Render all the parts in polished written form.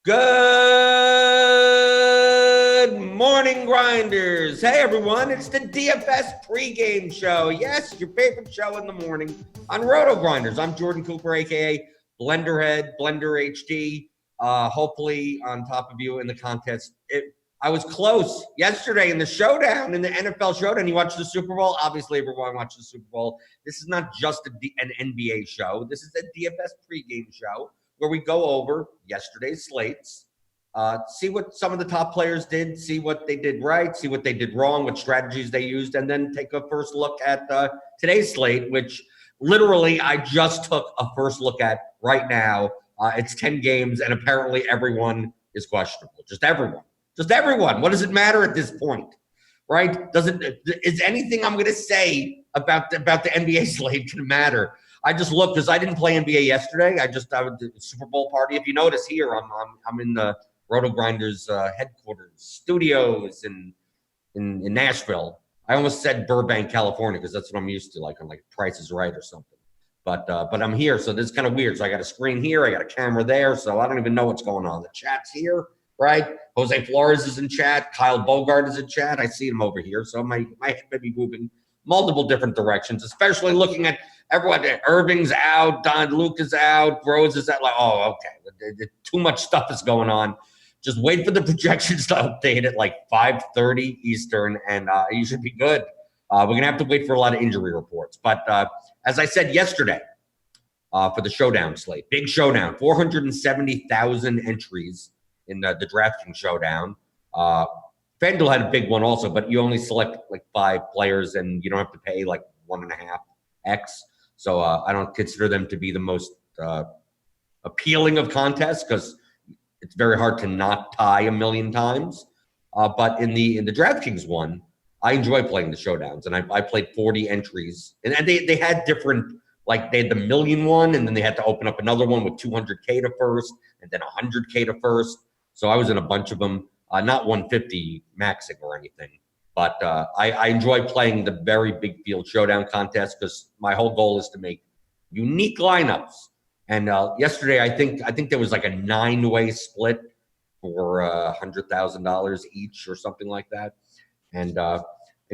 Good morning, Grinders. Hey, everyone. It's the DFS pregame show. Yes, your favorite show in the morning on RotoGrinders. I'm Jordan Cooper, a.k.a. Blenderhead, Blender HD. Hopefully on top of you in the contest. I was close yesterday in the Showdown, in the NFL Showdown. You watched the Super Bowl? Obviously, everyone watched the Super Bowl. This is not just an NBA show. This is a DFS pregame show where we go over yesterday's slates, see what some of the top players did, see what they did right, see what they did wrong, what strategies they used, and then take a first look at today's slate, which literally I just took a first look at right now. It's 10 games, and apparently everyone is questionable. Just everyone. Just everyone. What does it matter at this point, right? Is anything I'm going to say about the NBA slate going to matter? I just looked because I didn't play NBA yesterday. I did the Super Bowl party. If you notice here, I'm in the RotoGrinders headquarters studios in Nashville. I almost said Burbank, California, because that's what I'm used to, like on Price is Right or something. But I'm here, so this is kind of weird. So I got a screen here, I got a camera there, so I don't even know what's going on. The chat's here, right? Jose Flores is in chat. Kyle Bogart is in chat. I see him over here, so my head may be moving multiple different directions, especially looking at everyone. Irving's out, Don Luke is out, Rose is out. Oh, okay. Too much stuff is going on. Just wait for the projections to update at 5:30 Eastern, and you should be good. We're going to have to wait for a lot of injury reports. But as I said yesterday for the Showdown slate, big Showdown, 470,000 entries in the Draftkings Showdown. FanDuel had a big one also, but you only select 5 players and you don't have to pay 1.5x. So I don't consider them to be the most appealing of contests because it's very hard to not tie a million times. But in the DraftKings one, I enjoy playing the Showdowns, and I played 40 entries, and they had different, they had the million one, and then they had to open up another one with 200K to first, and then 100K to first. So I was in a bunch of them. Not 150 maxing or anything, but I enjoy playing the very big field Showdown contest because my whole goal is to make unique lineups. And yesterday, I think there was a 9-way split for $100,000 each or something like that. And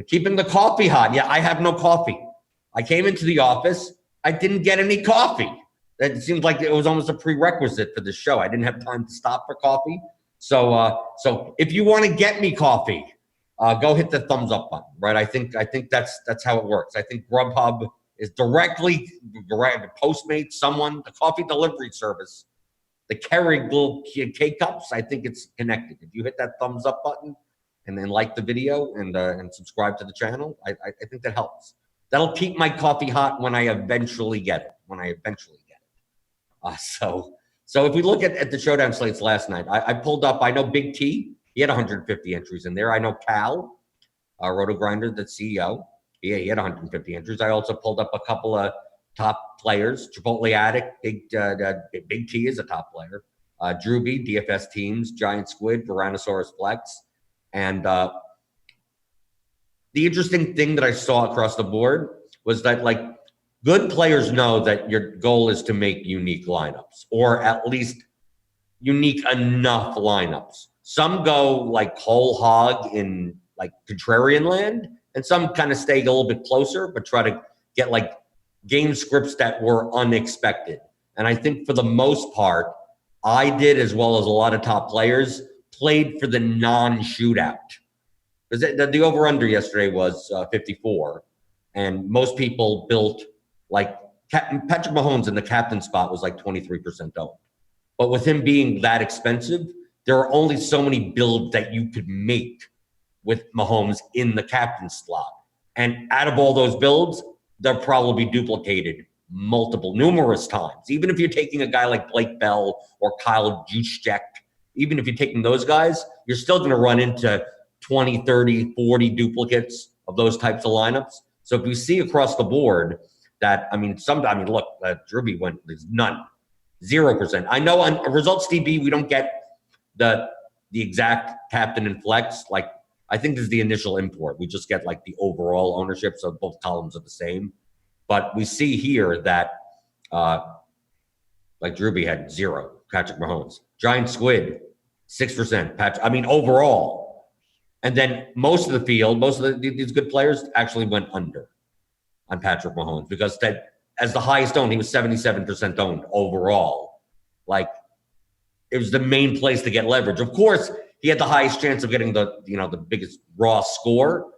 keeping the coffee hot. Yeah, I have no coffee. I came into the office. I didn't get any coffee. It seemed like it was almost a prerequisite for the show. I didn't have time to stop for coffee. So if you want to get me coffee, go hit the thumbs up button, right? I think that's how it works. I think Grubhub is directly Postmates, the coffee delivery service, the Keurig little K-cups. I think it's connected. If you hit that thumbs up button and then like the video and subscribe to the channel, I think that helps. That'll keep my coffee hot when I eventually get it. So if we look at the Showdown slates last night, I pulled up, I know Big T, he had 150 entries in there. I know Cal, RotoGrinder, the CEO, he had 150 entries. I also pulled up a couple of top players. Chipotle Addict, Big T is a top player. Drewby, DFS teams, Giant Squid, Tyrannosaurus Flex. And the interesting thing that I saw across the board was that good players know that your goal is to make unique lineups, or at least unique enough lineups. Some go whole hog in contrarian land, and some kind of stay a little bit closer, but try to get game scripts that were unexpected. And I think for the most part, I did, as well as a lot of top players, played for the non-shootout. Because the over-under yesterday was 54, and most people built Patrick Mahomes in the captain spot was 23% owned. But with him being that expensive, there are only so many builds that you could make with Mahomes in the captain slot. And out of all those builds, they'll probably be duplicated numerous times. Even if you're taking a guy like Blake Bell or Kyle Juszczyk, even if you're taking those guys, you're still going to run into 20, 30, 40 duplicates of those types of lineups. So if you see across the board that, look, Drewby there's none, 0%. I know on Results DB, we don't get the exact captain and flex. I think this is the initial import. We just get the overall ownership, so both columns are the same. But we see here that Like Drewby had 0, Patrick Mahomes. Giant Squid, 6%. Overall. And then most of the field, these good players actually went under on Patrick Mahomes because that as the highest owned, he was 77% owned overall. Like, it was the main place to get leverage. Of course, he had the highest chance of getting the biggest raw score.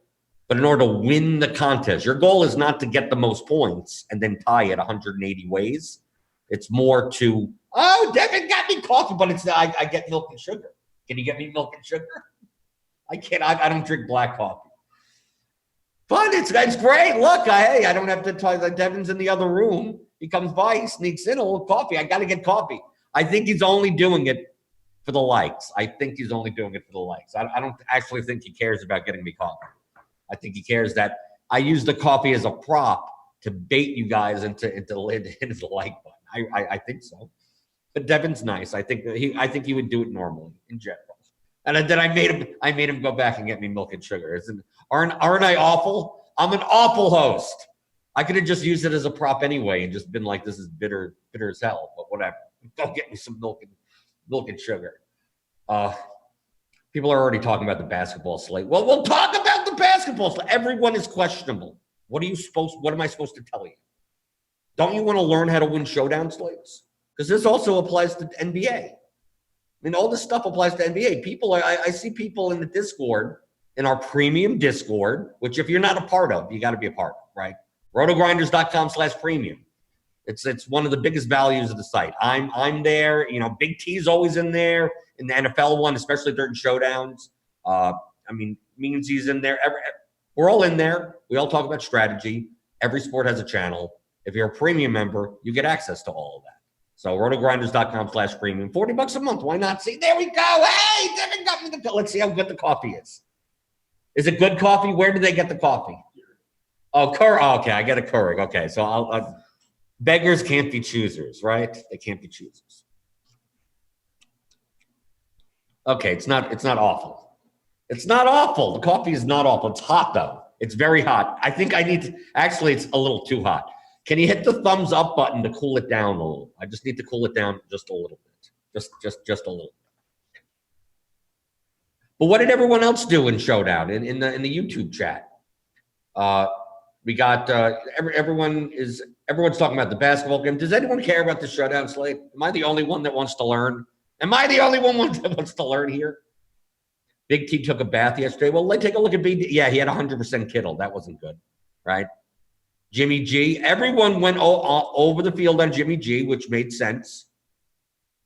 But in order to win the contest, your goal is not to get the most points and then tie it 180 ways. It's more to, Devin got me coffee, but it's I get milk and sugar. Can you get me milk and sugar? I can't. I don't drink black coffee. Fun. It's great. Look, I don't have to talk. Like Devin's in the other room. He comes by, he sneaks in a little coffee. I got to get coffee. I think he's only doing it for the likes. I don't actually think he cares about getting me coffee. I think he cares that I use the coffee as a prop to bait you guys into the like button. I think so. But Devin's nice. I think he would do it normally in general. And then I made him go back and get me milk and sugar. Aren't I awful? I'm an awful host. I could have just used it as a prop anyway and just been like, this is bitter as hell, but whatever. Go get me some milk and sugar. People are already talking about the basketball slate. Well, we'll talk about the basketball slate. Everyone is questionable. What am I supposed to tell you? Don't you want to learn how to win showdown slates? Because this also applies to NBA. All this stuff applies to NBA. I see people in the Discord, in our premium Discord, which if you're not a part of, you got to be a part of, right? RotoGrinders.com/premium. It's one of the biggest values of the site. I'm there. Big T's always in there in the NFL one, especially during showdowns. Meansy's in there. We're all in there. We all talk about strategy. Every sport has a channel. If you're a premium member, you get access to all of that. So RotoGrinders.com/premium, $40 a month. Why not? See, there we go. Hey, Devin got me let's see how good the coffee is. Is it good coffee? Where did they get the coffee? Oh, Keurig. Oh, okay, I get a Keurig. Okay, so beggars can't be choosers, right? They can't be choosers. Okay, it's not awful. It's not awful. The coffee is not awful. It's hot though. It's very hot. I think actually it's a little too hot. Can you hit the thumbs up button to cool it down a little? I just need to cool it down just a little bit. Just a little. But what did everyone else do in Showdown in the YouTube chat? We got everyone's talking about the basketball game. Does anyone care about the Showdown slate? Am I the only one that wants to learn? Am I the only one that wants to learn here? Big T took a bath yesterday. Well, let's take a look at Big D. Yeah, he had 100% Kittle. That wasn't good, right? Jimmy G. Everyone went over the field on Jimmy G, which made sense.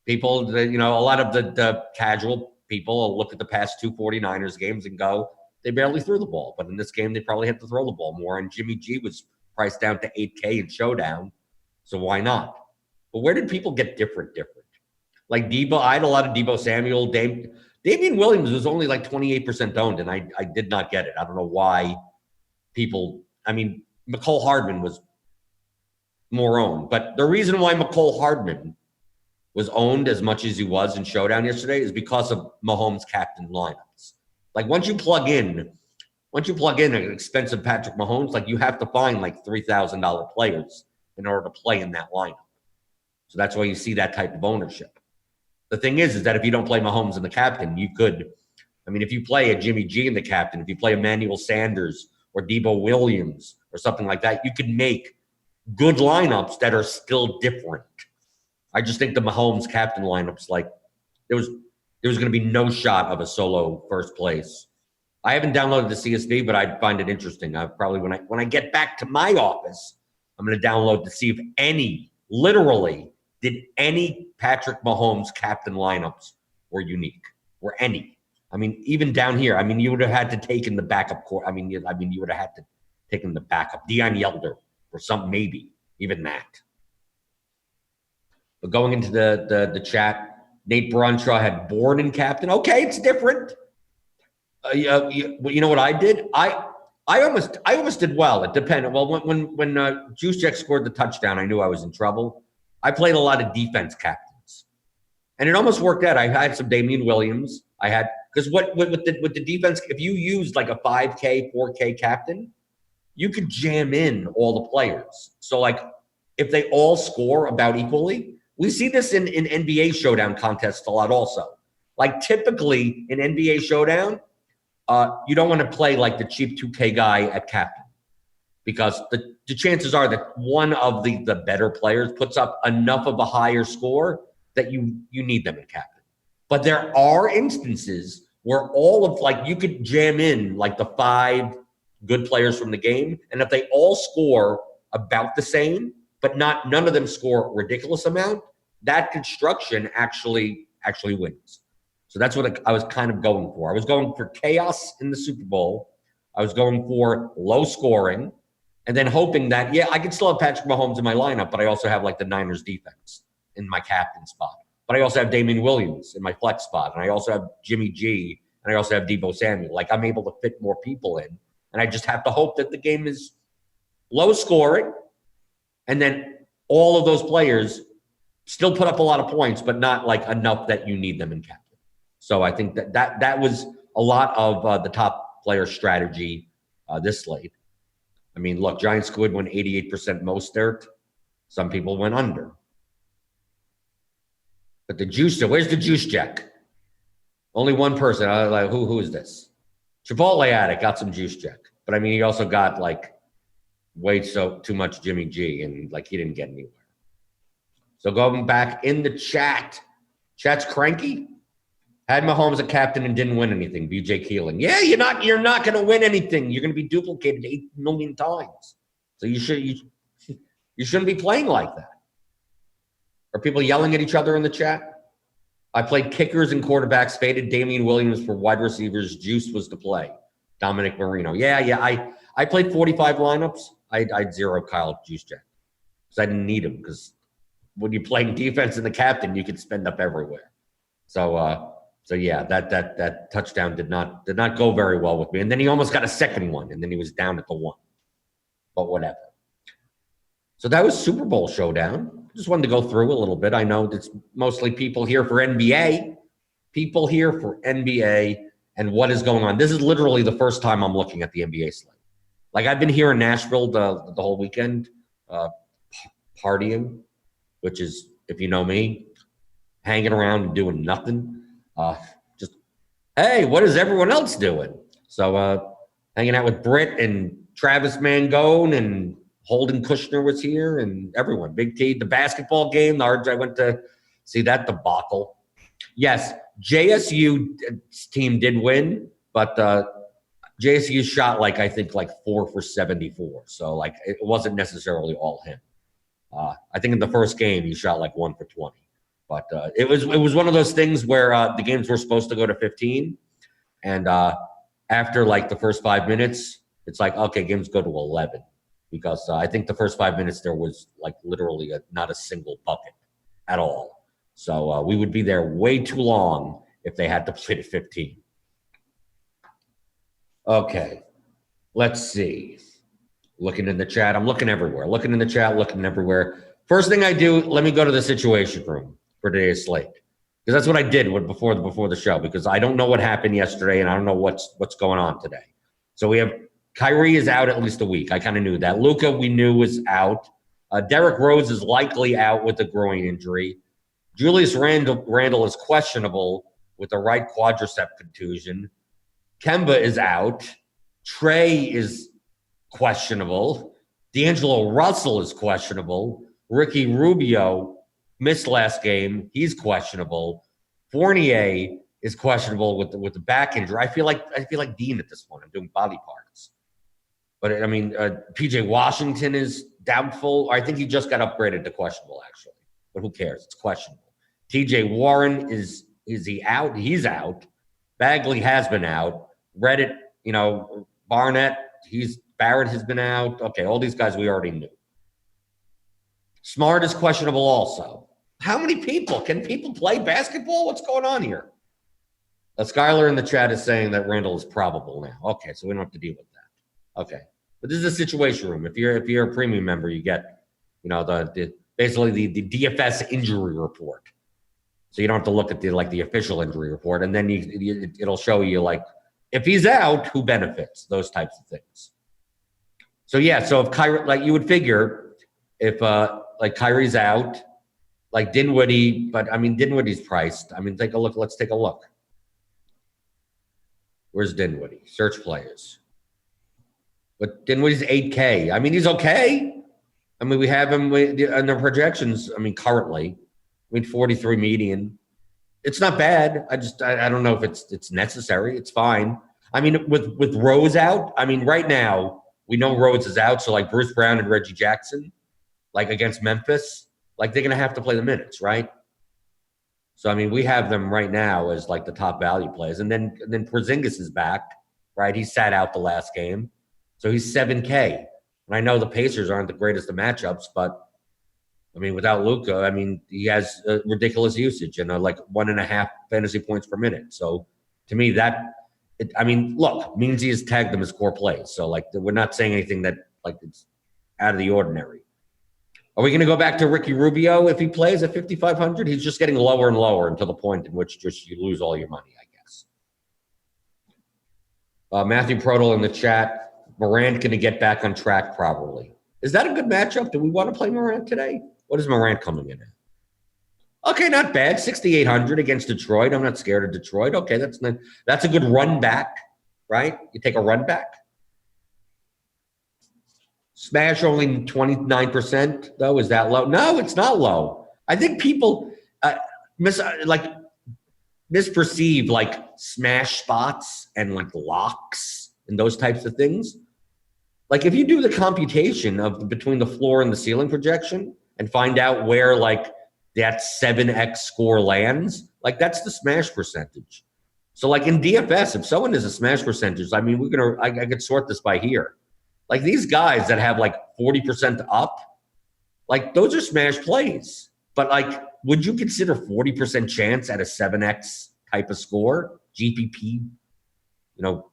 People, a lot of the casual people will look at the past two 49ers games and go, they barely threw the ball. But in this game, they probably had to throw the ball more. And Jimmy G was priced down to $8K in Showdown. So why not? But where did people get different? Like Debo, I had a lot of Debo Samuel. Damian Williams was only like 28% owned, and I did not get it. I don't know why people, McCole Hardman was more owned. But the reason why McCole Hardman was owned as much as he was in Showdown yesterday is because of Mahomes' captain lineups. Like once you plug in an expensive Patrick Mahomes, like you have to find like $3,000 players in order to play in that lineup. So that's why you see that type of ownership. The thing is that if you don't play Mahomes in the captain, you could, if you play a Jimmy G in the captain, if you play Emmanuel Sanders or Debo Williams or something like that, you could make good lineups that are still different. I just think the Mahomes captain lineups, like there was going to be no shot of a solo first place. I haven't downloaded the CSV, but I find it interesting. I probably when I get back to my office, I'm going to download to see if did any Patrick Mahomes captain lineups were unique? Were any? Even down here, you would have had to take in the backup core. You would have had to take in the backup. Deion Yelder or something, maybe even that. But going into the chat, Nate Branshaw had Bourne in captain. Okay, it's different. You know what I did? I almost did well. It depended. Well, when Juice Jack scored the touchdown, I knew I was in trouble. I played a lot of defense captains, and it almost worked out. I had some Damian Williams. I had because with the defense, if you used like a 5K, 4K captain, you could jam in all the players. So like if they all score about equally, We see this in NBA Showdown contests a lot also. Like typically in NBA Showdown, you don't want to play like the cheap 2K guy at captain because the chances are that one of the better players puts up enough of a higher score that you need them at captain. But there are instances where you could jam in like the 5 good players from the game, and if they all score about the same, but none of them score a ridiculous amount, that construction actually wins. So that's what I was kind of going for. I was going for chaos in the Super Bowl. I was going for low scoring, and then hoping that, I could still have Patrick Mahomes in my lineup, but I also have like the Niners defense in my captain spot. But I also have Damian Williams in my flex spot, and I also have Jimmy G, and I also have Deebo Samuel. Like I'm able to fit more people in, and I just have to hope that the game is low scoring, and then all of those players still put up a lot of points, but not like enough that you need them in captain. So I think that was a lot of the top player strategy this slate. I mean, look, Giant Squid went 88% most dirt. Some people went under. But the juice, where's the juice jack? Only one person. I was like, who is this? Chipotle addict got some juice jack. But I mean, he also got like too much Jimmy G, and like he didn't get anywhere. So going back in the chat, chat's cranky. Had Mahomes a captain and didn't win anything. BJ Keeling. Yeah, you're not going to win anything. You're going to be duplicated 8 million times. So you shouldn't be playing like that. Are people yelling at each other in the chat? I played kickers and quarterbacks, faded Damian Williams for wide receivers. Juice was to play. Dominic Marino. Yeah. I played 45 lineups. I'd zero Kyle Juszczyk because I didn't need him, because when you're playing defense and the captain, you can spend up everywhere. So yeah, that touchdown did not go very well with me. And then he almost got a second one, and then he was down at the 1. But whatever. So that was Super Bowl Showdown. Just wanted to go through a little bit. I know it's mostly people here for NBA. People here for NBA and what is going on. This is literally the first time I'm looking at the NBA slate. Like I've been here in Nashville the whole weekend, partying, which is, if you know me, hanging around and doing nothing. Just, hey, what is everyone else doing? So hanging out with Britt and Travis Mangone, and Holden Kushner was here, and everyone. Big T, the basketball game, I went to see that debacle. Yes, JSU's team did win, but JSU shot I think 4 for 74. So it wasn't necessarily all him. I think in the first game he shot 1 for 20. But it was one of those things where the games were supposed to go to 15, and after the first 5 minutes, it's okay, games go to 11, because I think the first 5 minutes there was literally not a single bucket at all. So we would be there way too long if they had to play to 15. Okay, let's see. Looking in the chat, I'm looking everywhere. Looking in the chat, looking everywhere. First thing I do, let me go to the situation room for today's slate, because that's what I did before the show, because I don't know what happened yesterday and I don't know what's going on today. So we have Kyrie is out at least a week. I kind of knew that. Luka we knew was out. Derrick Rose is likely out with a groin injury. Julius Randle is questionable with a right quadricep contusion. Kemba is out. Trey is questionable. D'Angelo Russell is questionable. Ricky Rubio missed last game. He's questionable. Fournier is questionable with the back injury. I feel like Dean at this point. I'm doing body parts. But I mean, PJ Washington is doubtful. I think he just got upgraded to questionable, actually. But who cares? It's questionable. TJ Warren is he out? He's out. Bagley has been out. Reddit, Barnett, Barrett has been out. Okay, all these guys we already knew. Smart is questionable also. How many people? Can people play basketball? What's going on here? Skylar in the chat is saying that Randall is probable now. Okay, so we don't have to deal with that. Okay. But this is a situation room. If you're a premium member, you get, basically the DFS injury report. So you don't have to look at the official injury report, and then it'll show you if he's out, who benefits, those types of things. So yeah, so if Kyrie, you would figure if Kyrie's out, like Dinwiddie, but I mean, Dinwiddie's priced. I mean, take a look. Let's take a look. Where's Dinwiddie? Search players. But Dinwiddie's 8K. I mean, he's okay. I mean, we have him in the projections. I mean, currently, 43 median. It's not bad. I don't know if it's necessary. It's fine. I mean, with Rose out, I mean, right now we know Rose is out. So like Bruce Brown and Reggie Jackson, like against Memphis, like they're gonna have to play the minutes, right? So I mean, we have them right now as like the top value plays, and then Porzingis is back, right? He sat out the last game, so he's 7K. And I know the Pacers aren't the greatest of matchups, but I mean, without Luka, I mean, he has ridiculous usage and like 1.5 fantasy points per minute. So to me, look, means he has tagged them as core plays. So like, we're not saying anything that like it's out of the ordinary. Are we going to go back to Ricky Rubio if he plays at 5,500? He's just getting lower and lower until the point in which just you lose all your money, I guess. Matthew Prodel in the chat. Morant going to get back on track probably. Is that a good matchup? Do we want to play Morant today? What is Morant coming in at? Okay, not bad. 6,800 against Detroit. I'm not scared of Detroit. Okay, that's a good run back, right? You take a run back. Smash only 29%, though. Is that low? No, it's not low. I think people misperceive like smash spots and like locks and those types of things. Like if you do the computation of between the floor and the ceiling projection and find out where like that 7x score lands, like that's the smash percentage. So like in DFS, if someone is a smash percentage, I mean, I could sort this by here. Like these guys that have like 40% up, like those are smash plays. But like, would you consider 40% chance at a 7x type of score, GPP,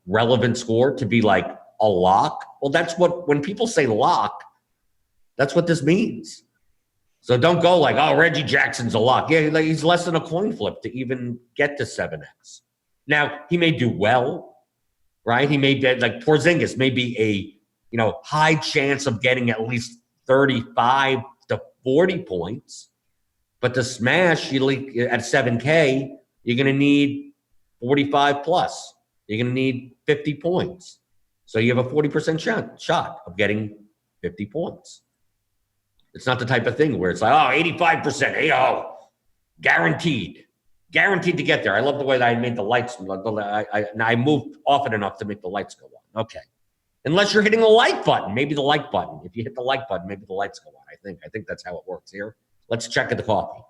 relevant score to be like a lock? Well, that's when people say lock, that's what this means. So don't go like, oh, Reggie Jackson's a lock. Yeah, like he's less than a coin flip to even get to 7x. Now, he may do well, right? He may be like Porzingis may be a, high chance of getting at least 35 to 40 points. But to smash, at 7K, you're going to need 45 plus. You're going to need 50 points. So you have a 40% shot of getting 50 points. It's not the type of thing where it's like, 85%, guaranteed to get there. I love the way that I made the lights. I moved often enough to make the lights go on. Okay. Unless you're hitting the like button, maybe the like button. If you hit the like button, maybe the lights go on. I think that's how it works here. Let's check at the coffee.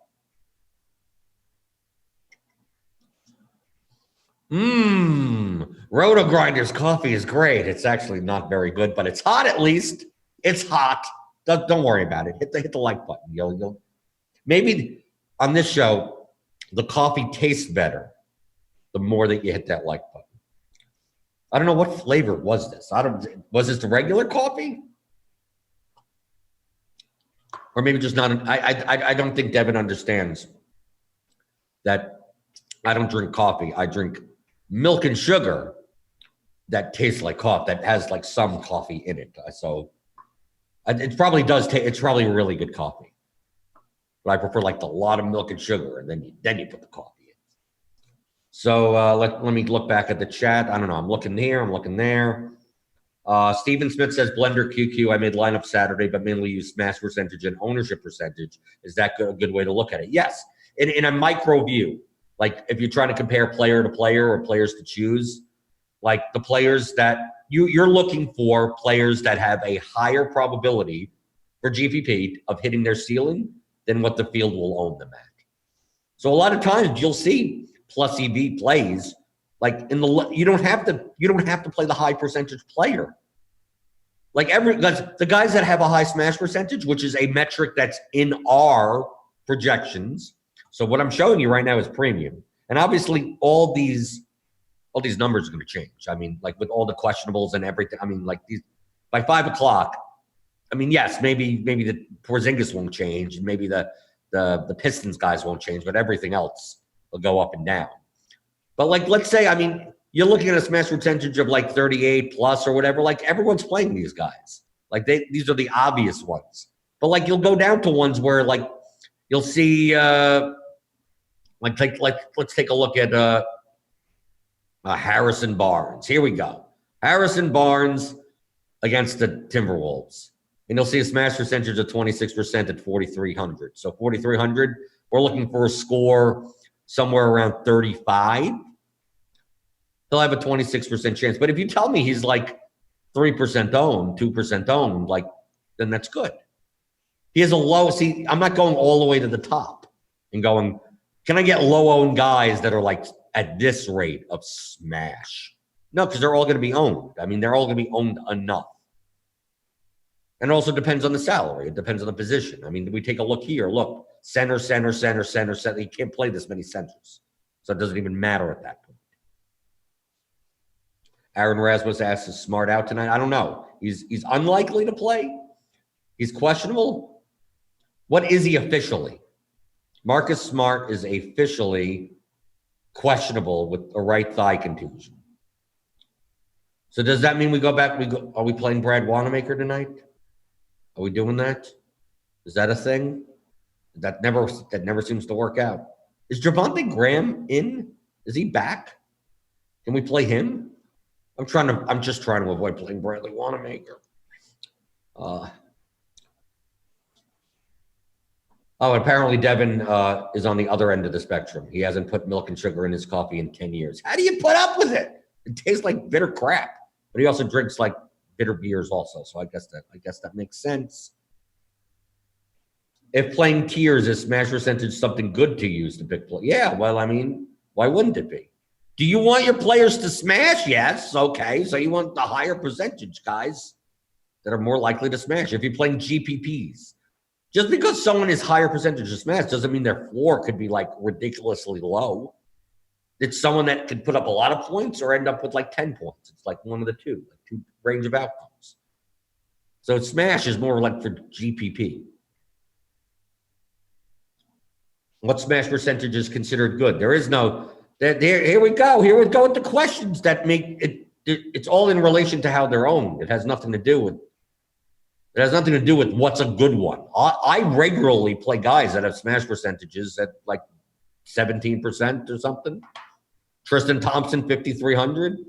RotoGrinders coffee is great. It's actually not very good, but it's hot at least. It's hot. Don't worry about it. Hit the like button. You'll maybe on this show, the coffee tastes better the more that you hit that like button. I don't know what flavor was this. Was this the regular coffee? Or maybe just not. I don't think Devin understands that I don't drink coffee. I drink milk and sugar that tastes like coffee, that has like some coffee in it. So it probably does taste, it's probably really good coffee. But I prefer like a lot of milk and sugar, and then you put the coffee in. So let me look back at the chat. I don't know. I'm looking here. I'm looking there. Stephen Smith says, Blender QQ, I made lineup Saturday, but mainly use smash percentage and ownership percentage. Is that a good way to look at it? Yes. In a micro view, like if you're trying to compare player to player or players to choose, like the players that you're looking for players that have a higher probability for GPP of hitting their ceiling than what the field will own them at. So a lot of times you'll see plus EV plays like you don't have to play the high percentage player. Like the guys that have a high smash percentage, which is a metric that's in our projections. So what I'm showing you right now is premium, and obviously all these numbers are going to change. I mean, like with all the questionables and everything. I mean, like these by 5 o'clock. I mean, yes, maybe the Porzingis won't change, and maybe the Pistons guys won't change, but everything else will go up and down. But like, let's say, I mean, you're looking at a smash percentage of like 38 plus or whatever. Like everyone's playing these guys. Like these are the obvious ones. But like you'll go down to ones where like You'll see, let's take a look at Harrison Barnes. Here we go. Harrison Barnes against the Timberwolves. And you'll see a smash percentage of 26% at 4,300. So 4,300, we're looking for a score somewhere around 35. He'll have a 26% chance. But if you tell me he's like 3% owned, 2% owned, like, then that's good. He has a low, see, I'm not going all the way to the top and going, can I get low-owned guys that are like at this rate of smash? No, because they're all going to be owned. I mean, they're all going to be owned enough. And it also depends on the salary. It depends on the position. I mean, we take a look here. Look, center. You can't play this many centers. So it doesn't even matter at that point. Aaron Rasmus asks, is Smart out tonight? I don't know. He's unlikely to play. He's questionable. What is he officially? Marcus Smart is officially questionable with a right thigh contusion. So does that mean we go back? Are we playing Brad Wanamaker tonight? Are we doing that? Is that a thing? That never seems to work out. Is Javonte Graham in? Is he back? Can we play him? I'm just trying to avoid playing Bradley Wanamaker. Apparently Devin is on the other end of the spectrum. He hasn't put milk and sugar in his coffee in 10 years. How do you put up with it? It tastes like bitter crap. But he also drinks like bitter beers also. So I guess that makes sense. If playing tiers is smash percentage something good to use to pick play? Yeah, well, I mean, why wouldn't it be? Do you want your players to smash? Yes. Okay. So you want the higher percentage guys that are more likely to smash. If you're playing GPPs, just because someone is higher percentage of smash doesn't mean their floor could be like ridiculously low. It's someone that could put up a lot of points or end up with like 10 points. It's like one of the two range of outcomes. So smash is more like for GPP. What smash percentage is considered good? There is no, here we go. Here we go with the questions that make it, it's all in relation to how they're owned. It has nothing to do with what's a good one. I regularly play guys that have smash percentages at like 17% or something. Tristan Thompson, 5,300.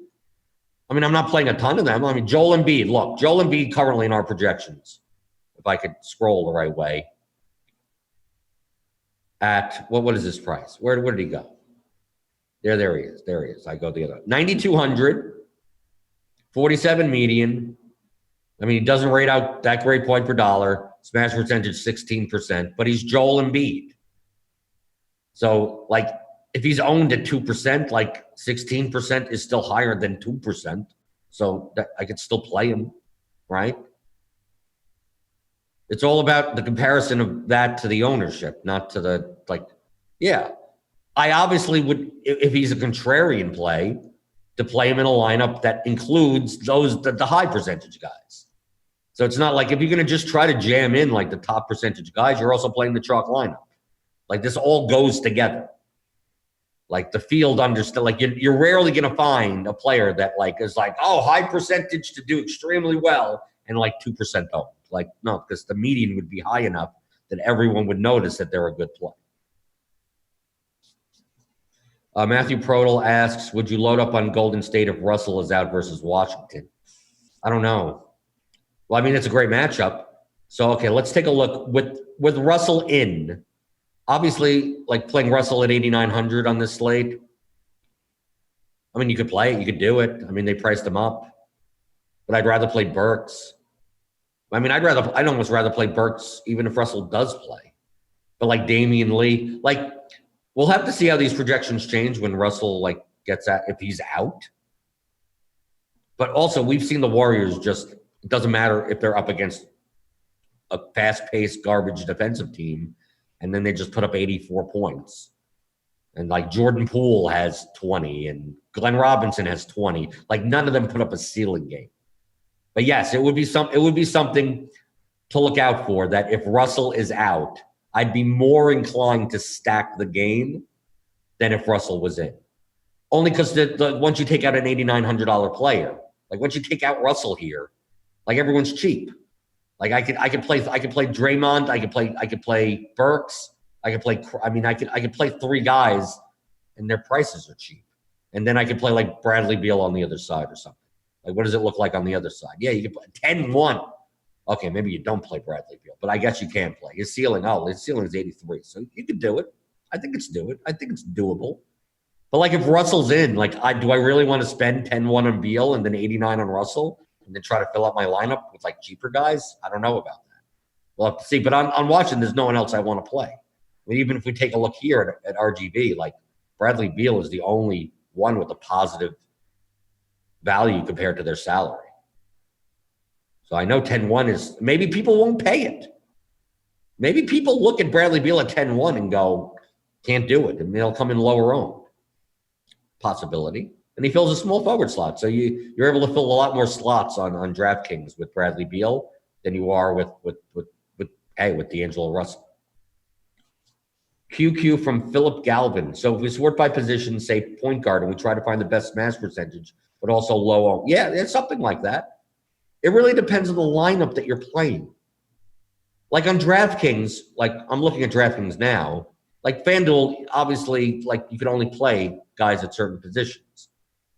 I mean, I'm not playing a ton of them. I mean, Joel Embiid currently in our projections, if I could scroll the right way, at, what is his price? Where did he go? There he is. I go the other. 9,200, 47 median. I mean, he doesn't rate out that great point per dollar. Smash percentage 16%, but he's Joel Embiid. So, like, if he's owned at 2%, like 16% is still higher than 2%. So I could still play him, right? It's all about the comparison of that to the ownership, not to the, like, yeah. I obviously would, if he's a contrarian play, to play him in a lineup that includes the high percentage guys. So it's not like if you're going to just try to jam in like the top percentage guys, you're also playing the chalk lineup. Like this all goes together. Like the field understand, like you're rarely going to find a player that like is like, oh, high percentage to do extremely well and like 2% owned. Like, no, because the median would be high enough that everyone would notice that they're a good play. Matthew Prodel asks, would you load up on Golden State if Russell is out versus Washington? I don't know. Well, I mean, it's a great matchup. So, okay, let's take a look. With Russell in, obviously, like playing Russell at 8,900 on this slate, I mean, you could play it. You could do it. I mean, they priced him up. But I'd rather play Burks. I mean, I'd almost rather play Burks even if Russell does play. But like Damian Lee, like we'll have to see how these projections change when Russell like gets out, if he's out. But also we've seen the Warriors just, it doesn't matter if they're up against a fast-paced garbage defensive team and then they just put up 84 points. And like Jordan Poole has 20 and Glenn Robinson has 20. Like none of them put up a ceiling game. But yes, it would be something to look out for, that if Russell is out, I'd be more inclined to stack the game than if Russell was in. Only because once you take out an $8,900 player, like once you take out Russell here, like everyone's cheap. Like I could play Draymond, I could play Burks, I could play. I mean, I could play 3 guys, and their prices are cheap. And then I could play like Bradley Beal on the other side or something. Like, what does it look like on the other side? Yeah, you can play 10-1. Okay, maybe you don't play Bradley Beal, but I guess you can play. His ceiling is 83, so you could do it. I think it's doable. But like if Russell's in, like do I really want to spend 10-1 on Beal and then 89 on Russell and then try to fill up my lineup with like cheaper guys? I don't know about that. We'll have to see. But on Washington, there's no one else I want to play. I mean, even if we take a look here at RGB, like Bradley Beal is the only one with a positive value compared to their salary. So I know 10-1 is, maybe people won't pay it. Maybe people look at Bradley Beal at 10-1 and go, can't do it. And they'll come in lower owned. Possibility. And he fills a small forward slot. So you're able to fill a lot more slots on Draftkings with Bradley Beal than you are with D'Angelo Russell. QQ from Philip Galvin. So if we sort by position, say point guard, and we try to find the best smash percentage, but also low owned. Yeah, it's something like that. It really depends on the lineup that you're playing. Like on DraftKings, like I'm looking at DraftKings now, like FanDuel, obviously, like you can only play guys at certain positions.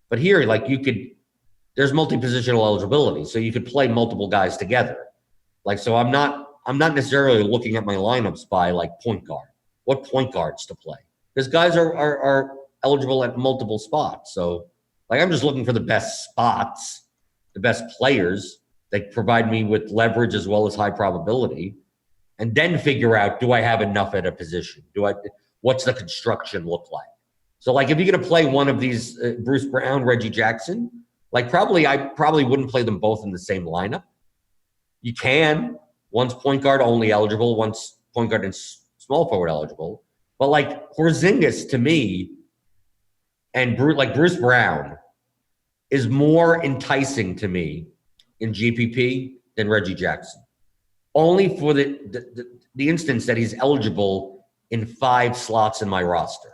But here, like there's multi-positional eligibility, so you could play multiple guys together. Like, so I'm not necessarily looking at my lineups by like point guard. What point guards to play? Because guys are eligible at multiple spots. So like I'm just looking for the best spots, the best players that provide me with leverage as well as high probability, and then figure out, do I have enough at a position? What's the construction look like? So like if you're going to play one of these, Bruce Brown, Reggie Jackson, like I probably wouldn't play them both in the same lineup. You can. One's point guard only eligible, one's point guard and small forward eligible. But like Porzingis to me and Bruce Brown is more enticing to me in GPP than Reggie Jackson. Only for the instance that he's eligible in 5 slots in my roster.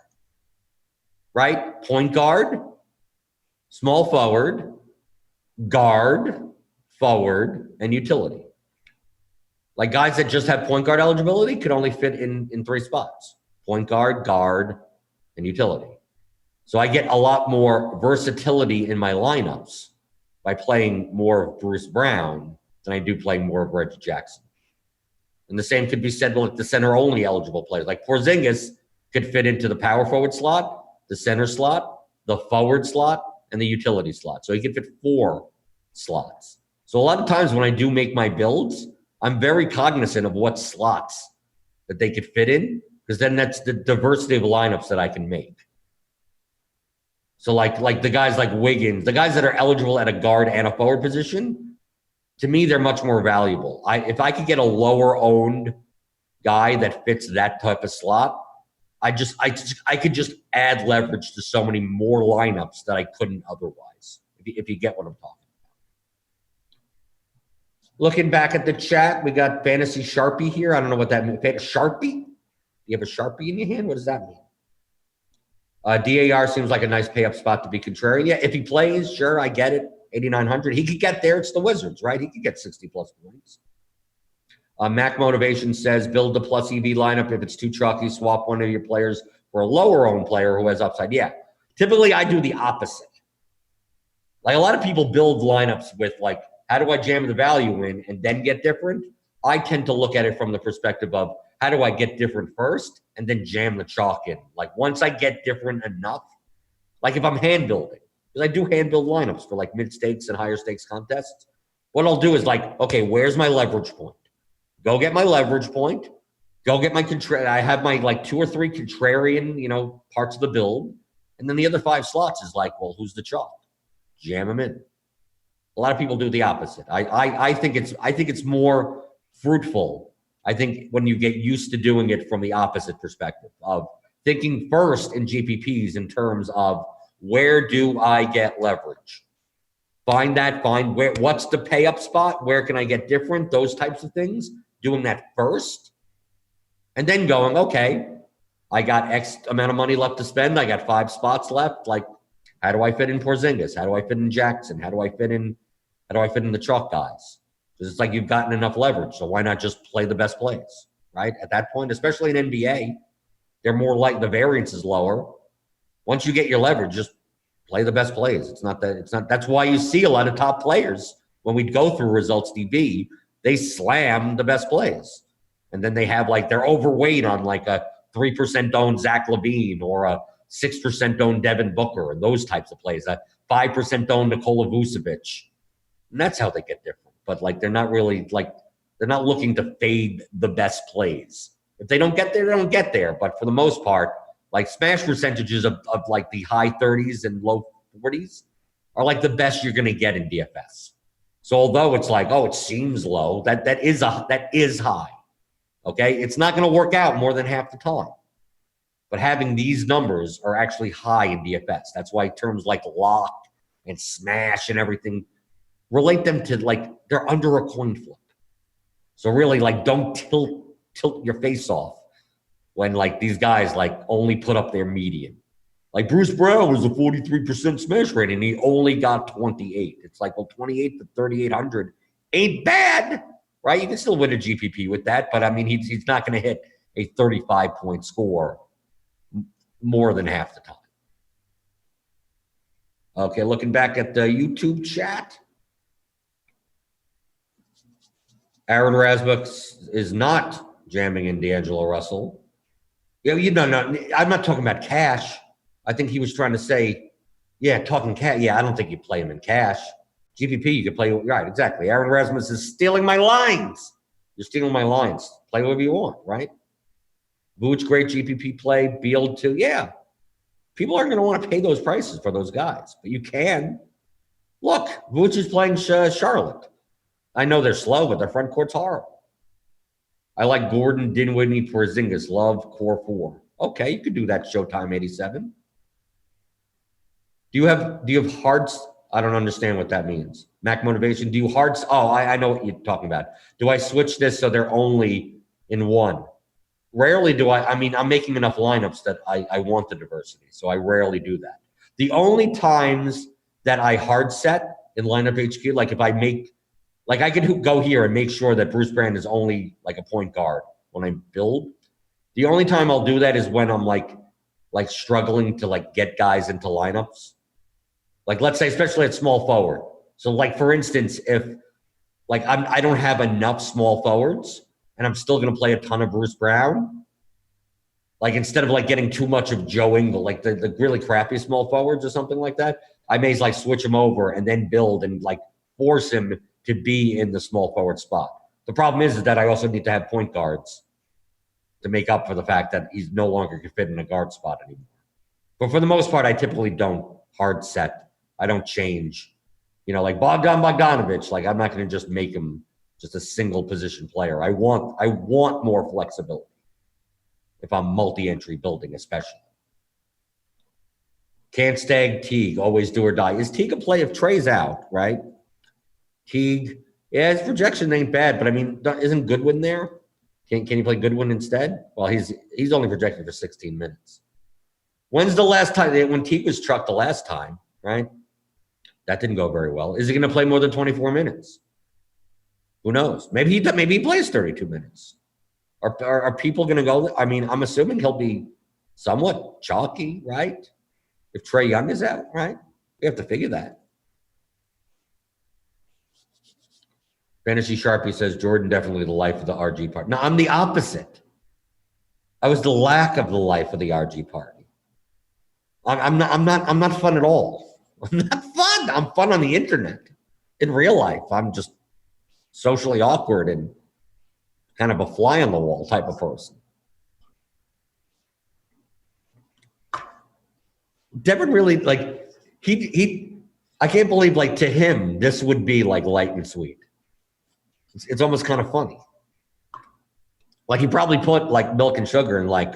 Right? Point guard, small forward, guard, forward, and utility. Like guys that just have point guard eligibility could only fit in 3 spots. Point guard, and utility. So I get a lot more versatility in my lineups by playing more of Bruce Brown than I do playing more of Reggie Jackson. And the same could be said with the center-only eligible players. Like Porzingis could fit into the power forward slot, the center slot, the forward slot, and the utility slot. So he could fit 4 slots. So a lot of times when I do make my builds, I'm very cognizant of what slots that they could fit in, because then that's the diversity of lineups that I can make. So like the guys like Wiggins, the guys that are eligible at a guard and a forward position, to me, they're much more valuable. If I could get a lower owned guy that fits that type of slot, I could just add leverage to so many more lineups that I couldn't otherwise, if you get what I'm talking about. Looking back at the chat, we got Fantasy Sharpie here. I don't know what that means. Sharpie? You have a Sharpie in your hand? What does that mean? DAR seems like a nice pay-up spot to be contrarian. Yeah, if he plays, sure, I get it. 8,900. He could get there. It's the Wizards, right? He could get 60-plus points. Mac Motivation says, build the plus EV lineup. If it's too chalky, swap one of your players for a lower-owned player who has upside. Yeah. Typically, I do the opposite. Like, a lot of people build lineups with, like, how do I jam the value in and then get different? I tend to look at it from the perspective of, how do I get different first and then jam the chalk in? Like, once I get different enough, like if I'm hand building, because I do hand build lineups for like mid-stakes and higher stakes contests, what I'll do is like, okay, where's my leverage point? Go get my leverage point. Go get my I have my like 2 or 3 contrarian, parts of the build. And then the other 5 slots is like, well, who's the chalk? Jam them in. A lot of people do the opposite. I think it's more fruitful. I think when you get used to doing it from the opposite perspective of thinking first in GPPs in terms of where do I get leverage? Find what's the pay up spot? Where can I get different? Those types of things. Doing that first. And then going, okay, I got X amount of money left to spend. I got 5 spots left. Like, how do I fit in Porzingis? How do I fit in Jackson? How do I fit in the chalk guys? Because it's like you've gotten enough leverage. So why not just play the best plays? right? At that point, especially in NBA, they're more like the variance is lower. Once you get your leverage, just play the best plays. That's why you see a lot of top players when we go through results DB, they slam the best plays. And then they have like, they're overweight on like a 3% owned Zach LaVine or a 6% owned Devin Booker and those types of plays, a 5% owned Nikola Vucevic. And that's how they get different. But like, they're not really like, they're not looking to fade the best plays. If they don't get there, they don't get there. But for the most part, like smash percentages of like the high 30s and low 40s are like the best you're going to get in DFS. So although it's like, oh, it seems low, that is high. Okay, it's not going to work out more than half the time. But having these numbers are actually high in DFS. That's why terms like lock and smash and everything relate them to like they're under a coin flip. So really, like, don't tilt your face off when like these guys like only put up their median. Like Bruce Brown was a 43% smash rate and he only got 28. It's like, well, 28 to 3,800 ain't bad, right? You can still win a GPP with that, but I mean, he's not going to hit a 35-point score more than half the time. Okay, looking back at the YouTube chat. Aaron Rasmussen is not jamming in D'Angelo Russell. Yeah, no, I'm not talking about cash. I think he was trying to say, yeah, talking cash. Yeah, I don't think you play him in cash. GPP, you could play, right, exactly. Aaron Rasmussen is stealing my lines. You're stealing my lines. Play whatever you want, right? Vooch, great GPP play. Beal, too. Yeah. People aren't going to want to pay those prices for those guys, but you can. Look, Vooch is playing Charlotte. I know they're slow, but their front court's horrible. I like Gordon, Dinwiddie, Porzingis, Love, core 4. Okay, you could do that Showtime 87. Do you have hearts? I don't understand what that means. Mac motivation. Do you hearts? Oh, I know what you're talking about. Do I switch this so they're only in one? Rarely do I. I mean, I'm making enough lineups that I want the diversity, so I rarely do that. The only times that I hard set in lineup HQ, like if I make, like I could go here and make sure that Bruce Brand is only like a point guard when I build. The only time I'll do that is when I'm like struggling to like get guys into lineups. Like let's say, especially at small forward. So like for instance, if like I don't have enough small forwards and I'm still going to play a ton of Bruce Brown, like instead of like getting too much of Joe Ingles, like the really crappy small forwards or something like that, I may like switch him over and then build and like force him to be in the small forward spot. The problem is that I also need to have point guards to make up for the fact that he's no longer can fit in a guard spot anymore. But for the most part, I typically don't hard set. I don't change. You know, like Bogdanovich, like I'm not going to just make him just a single position player. I want more flexibility if I'm multi-entry building, especially. Can't stag Teague, always do or die. Is Teague a play if Trey's out, right? Teague, yeah, his projection ain't bad, but I mean, isn't Goodwin there? Can you play Goodwin instead? Well, he's only projected for 16 minutes. When's the last time when Teague was trucked the last time, right? That didn't go very well. Is he going to play more than 24 minutes? Who knows? Maybe he plays 32 minutes. Are people going to go? I mean, I'm assuming he'll be somewhat chalky, right? If Trae Young is out, right? We have to figure that. Fantasy Sharpie says Jordan definitely the life of the RG party. No, I'm the opposite. I was the lack of the life of the RG party. I'm not fun at all. I'm not fun. I'm fun on the internet. In real life, I'm just socially awkward and kind of a fly on the wall type of person. Devin really like he I can't believe like to him this would be like light and sweet. It's almost kind of funny. Like he probably put like milk and sugar and like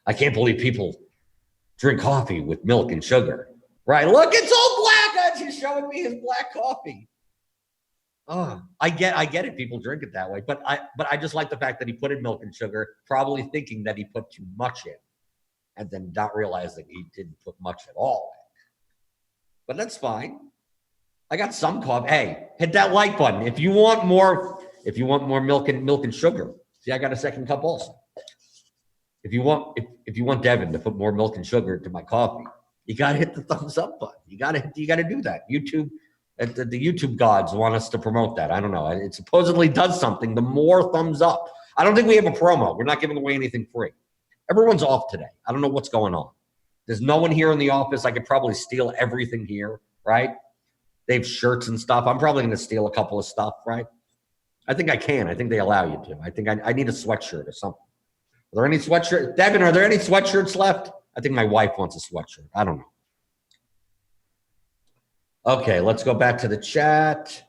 I can't believe people drink coffee with milk and sugar. Right? Look, it's all black. He's showing me his black coffee. Oh, I get it. People drink it that way, but I just like the fact that he put in milk and sugar, probably thinking that he put too much in, and then not realizing he didn't put much at all in. But that's fine. I got some coffee. Hey, hit that like button if you want more. If you want more milk and sugar, See, I got a second cup also. If you want Devin to put more milk and sugar into my coffee, you got to hit the thumbs up button. You got to do that. YouTube, the YouTube gods want us to promote that. I don't know. It supposedly does something. The more thumbs up. I don't think we have a promo. We're not giving away anything free. Everyone's off today. I don't know what's going on. There's no one here in the office. I could probably steal everything here, right? They have shirts and stuff. I'm probably going to steal a couple of stuff, right? I think I can. I think they allow you to. I think I need a sweatshirt or something. Are there any sweatshirts? Devin, are there any sweatshirts left? I think my wife wants a sweatshirt. I don't know. Okay, let's go back to the chat.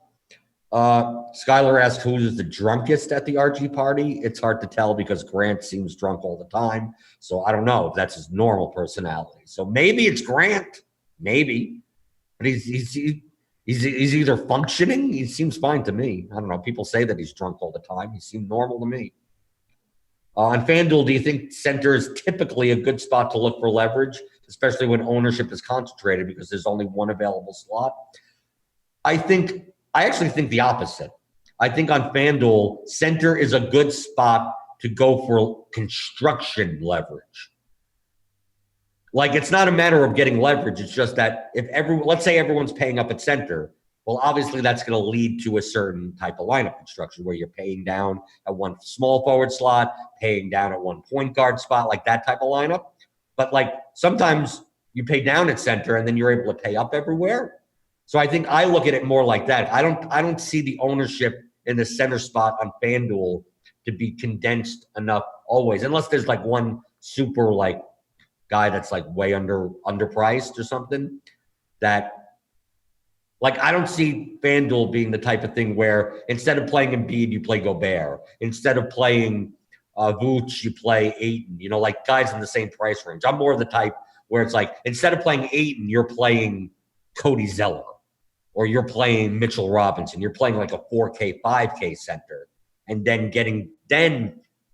Skylar asked who's the drunkest at the RG party. It's hard to tell because Grant seems drunk all the time. So I don't know if that's his normal personality. So maybe it's Grant. Maybe. But he's either functioning. He seems fine to me. I don't know. People say that he's drunk all the time. He seemed normal to me. On FanDuel, do you think center is typically a good spot to look for leverage, especially when ownership is concentrated because there's only one available slot? I actually think the opposite. I think on FanDuel, center is a good spot to go for construction leverage. Like, it's not a matter of getting leverage. It's just that let's say everyone's paying up at center, well, obviously that's going to lead to a certain type of lineup construction where you're paying down at one small forward slot, paying down at one point guard spot, like that type of lineup. But like sometimes you pay down at center and then you're able to pay up everywhere. So I think I look at it more like that. I don't see the ownership in the center spot on FanDuel to be condensed enough always, unless there's like one super like guy that's like way underpriced or something that. Like, I don't see FanDuel being the type of thing where instead of playing Embiid, you play Gobert. Instead of playing Vooch, you play Ayton. You know, like guys in the same price range. I'm more of the type where it's like instead of playing Ayton, you're playing Cody Zeller. Or you're playing Mitchell Robinson. You're playing like a 4K, 5K center. And then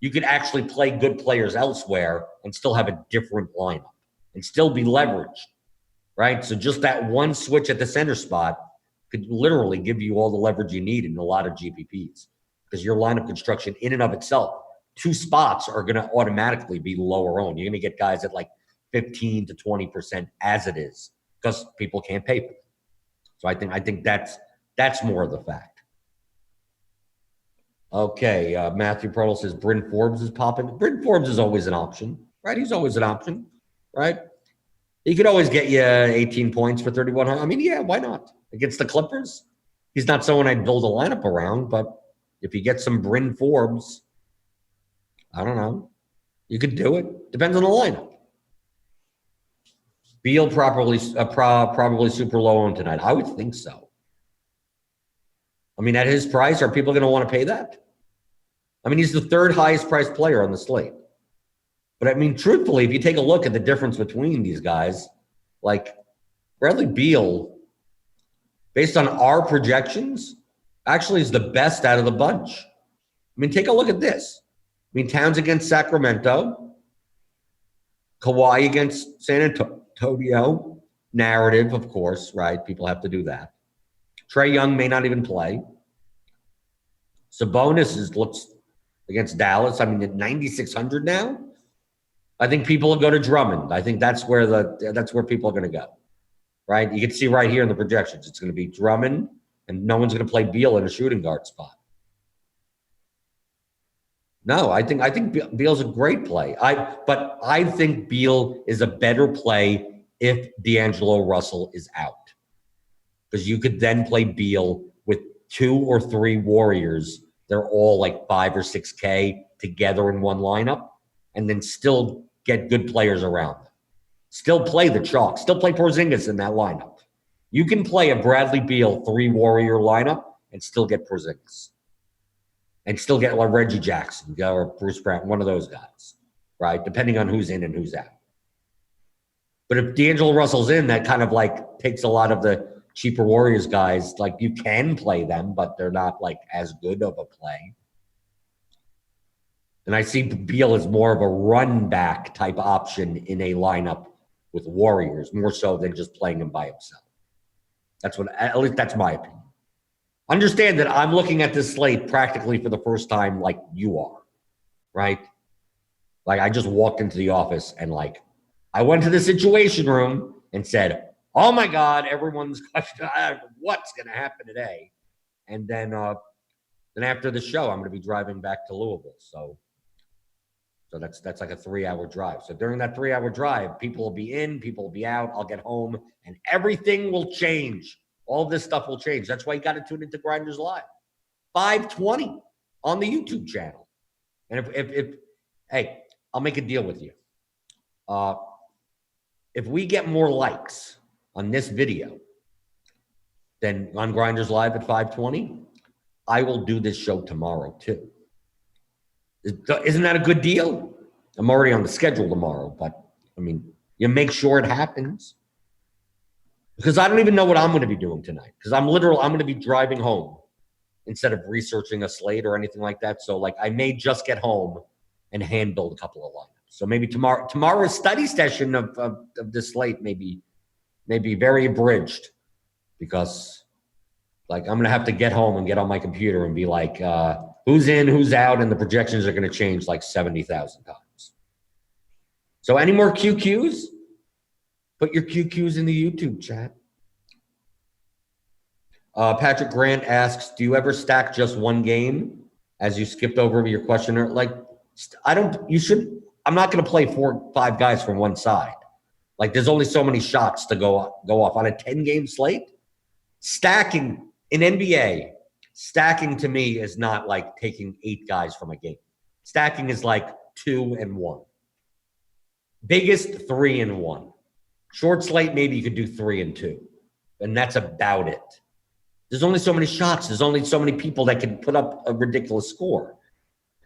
you could actually play good players elsewhere and still have a different lineup. And still be leveraged. Right? So just that one switch at the center spot could literally give you all the leverage you need in a lot of GPPs because your lineup construction in and of itself, two spots are going to automatically be lower owned. You're going to get guys at like 15 to 20% as it is because people can't pay for it. So I think that's more of the fact. Okay, Matthew Proto says Bryn Forbes is popping. Bryn Forbes is always an option, right? He's always an option, right? He could always get you 18 points for 3,100. I mean, yeah, why not? Against the Clippers, he's not someone I'd build a lineup around, but if you get some Bryn Forbes, I don't know. You could do it. Depends on the lineup. Beal probably super low on tonight. I would think so. I mean, at his price, are people going to want to pay that? I mean, he's the third highest priced player on the slate. But I mean, truthfully, if you take a look at the difference between these guys, like Bradley Beal, based on our projections, actually is the best out of the bunch. I mean, take a look at this. I mean, Towns against Sacramento, Kawhi against San Antonio, narrative, of course, right? People have to do that. Trae Young may not even play. Sabonis looks against Dallas. I mean, at 9,600 now. I think people will go to Drummond. I think that's where people are going to go, right? You can see right here in the projections, it's going to be Drummond, and no one's going to play Beal in a shooting guard spot. No, I think Beal's a great play. But I think Beal is a better play if D'Angelo Russell is out, because you could then play Beal with 2 or 3 Warriors. They're all like 5 or 6K together in one lineup. And then still get good players around them. Still play the chalk. Still play Porzingis in that lineup. You can play a Bradley Beal 3 Warrior lineup and still get Porzingis. And still get like Reggie Jackson or Bruce Brown, one of those guys, right? Depending on who's in and who's out. But if D'Angelo Russell's in, that kind of like takes a lot of the cheaper Warriors guys. Like you can play them, but they're not like as good of a play. And I see Beal as more of a run back type option in a lineup with Warriors, more so than just playing him by himself. At least that's my opinion. Understand that I'm looking at this slate practically for the first time like you are. right? Like I just walked into the office and like I went to the situation room and said, "Oh my God, everyone's question, what's going to happen today?" And then after the show, I'm going to be driving back to Louisville. So that's like a 3-hour drive. So during that 3-hour drive, people will be in, people will be out. I'll get home, and everything will change. All this stuff will change. That's why you got to tune into Grinders Live, 5:20 on the YouTube channel. And if hey, I'll make a deal with you. If we get more likes on this video than on Grinders Live at 5:20, I will do this show tomorrow too. Isn't that a good deal? I'm already on the schedule tomorrow, but I mean, you make sure it happens. Because I don't even know what I'm going to be doing tonight. Because I'm going to be driving home instead of researching a slate or anything like that. So like I may just get home and hand build a couple of lineups. So maybe tomorrow's study session of the slate may be very abridged, because like I'm going to have to get home and get on my computer and be like, who's in, who's out, and the projections are going to change like 70,000 times. So any more QQs? Put your QQs in the YouTube chat. Patrick Grant asks, do you ever stack just one game as you skipped over your questioner? Like, I'm not going to play 4 or 5 guys from one side. Like, there's only so many shots to go off on a 10-game slate. Stacking in NBA, stacking to me is not like taking 8 guys from a game. Stacking is like 2 and 1. Biggest 3 and 1. Short slate, maybe you could do 3 and 2. And that's about it. There's only so many shots. There's only so many people that can put up a ridiculous score.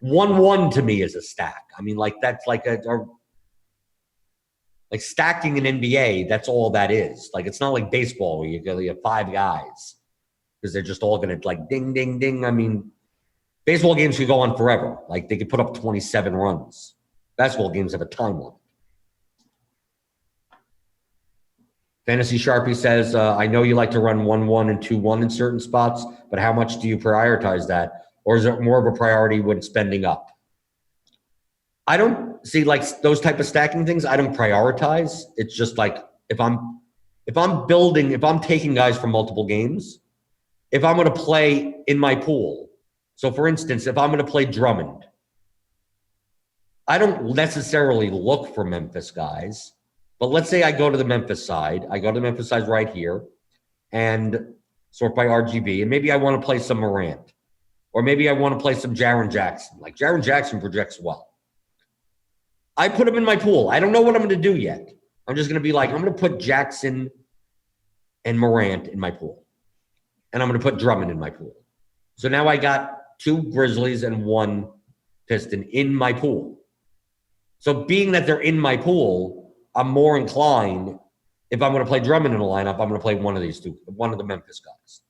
1-1 to me is a stack. I mean, like that's like like stacking in NBA, that's all that is. Like it's not like baseball where you have 5 guys because they're just all going to like ding, ding, ding. I mean, baseball games could go on forever. Like they could put up 27 runs. Basketball games have a time limit. Fantasy Sharpie says, I know you like to run 1-1 and 2-1 in certain spots, but how much do you prioritize that? Or is it more of a priority when spending up? I don't see like those type of stacking things. I don't prioritize. It's just like if I'm taking guys from multiple games, if I'm going to play in my pool. So for instance, if I'm going to play Drummond, I don't necessarily look for Memphis guys. But let's say I go to the Memphis side. I go to the Memphis side right here and sort by RGB. And maybe I want to play some Morant. Or maybe I want to play some Jaren Jackson. Like Jaren Jackson projects well. I put him in my pool. I don't know what I'm going to do yet. I'm just going to be like, I'm going to put Jackson and Morant in my pool. And I'm going to put Drummond in my pool. So now I got 2 Grizzlies and 1 Piston in my pool. So being that they're in my pool, I'm more inclined, if I'm going to play Drummond in a lineup, I'm going to play one of these 2, one of the Memphis guys.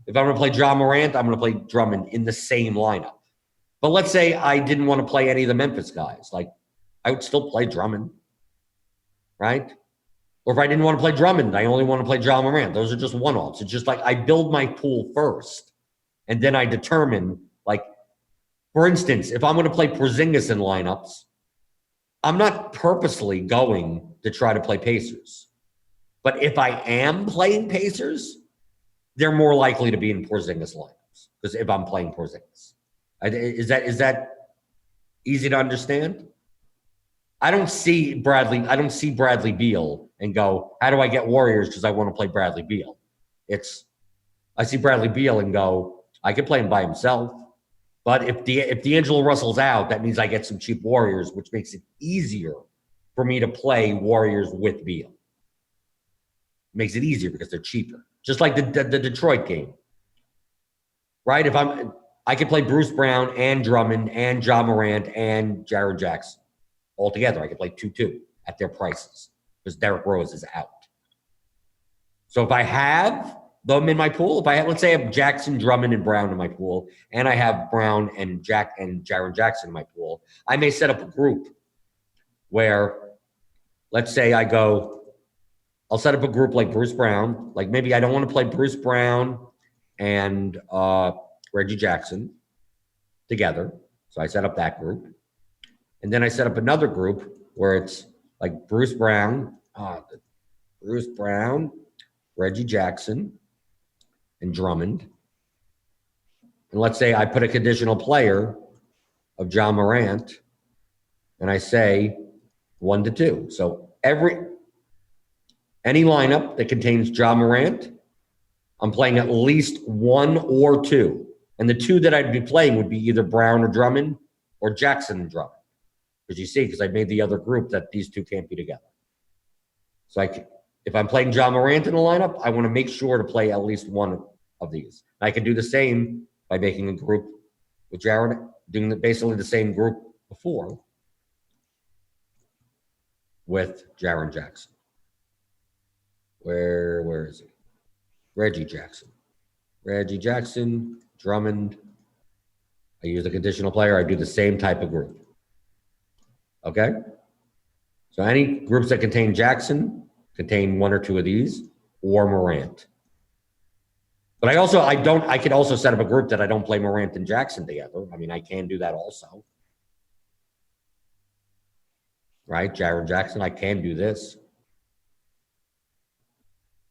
If I'm going to play Ja Morant, I'm going to play Drummond in the same lineup. But let's say I didn't want to play any of the Memphis guys. Like, I would still play Drummond, right? Or if I didn't want to play Drummond, I only want to play Ja Morant. Those are just one-offs. It's just like I build my pool first, and then I determine, like, for instance, if I'm going to play Porzingis in lineups, I'm not purposely going to try to play Pacers. But if I am playing Pacers, they're more likely to be in Porzingis lineups. Because if I'm playing Porzingis. Is that easy to understand? I don't see Bradley Beal and go, how do I get Warriors because I want to play Bradley Beal? I see Bradley Beal and go, I can play him by himself. But if D'Angelo Russell's out, that means I get some cheap Warriors, which makes it easier for me to play Warriors with Beal. It makes it easier because they're cheaper. Just like the Detroit game, right? I could play Bruce Brown and Drummond and Ja Morant and Jaren Jackson all together. I could play 2-2 at their prices because Derrick Rose is out. So if I have them in my pool, let's say I have Jackson, Drummond, and Brown in my pool, and I have Brown and Jaren Jackson in my pool, I may set up a group where, let's say I'll set up a group like Bruce Brown. Like maybe I don't want to play Bruce Brown and Reggie Jackson together. So I set up that group. And then I set up another group where it's like Bruce Brown, Reggie Jackson, and Drummond. And let's say I put a conditional player of John Morant, and I say 1 to 2. So any lineup that contains John Morant, I'm playing at least 1 or 2. And the 2 that I'd be playing would be either Brown or Drummond or Jackson and Drummond. Because I made the other group that these 2 can't be together. So if I'm playing John Morant in a lineup, I want to make sure to play at least 1 of these. And I can do the same by making a group with Jaron, doing basically the same group before with Jaron Jackson. Where is he? Reggie Jackson, Drummond. I use a conditional player. I do the same type of group. Okay? So any groups that contain Jackson contain 1 or 2 of these, or Morant. But I could also set up a group that I don't play Morant and Jackson together. I mean, I can do that also. Right? Jaron Jackson, I can do this.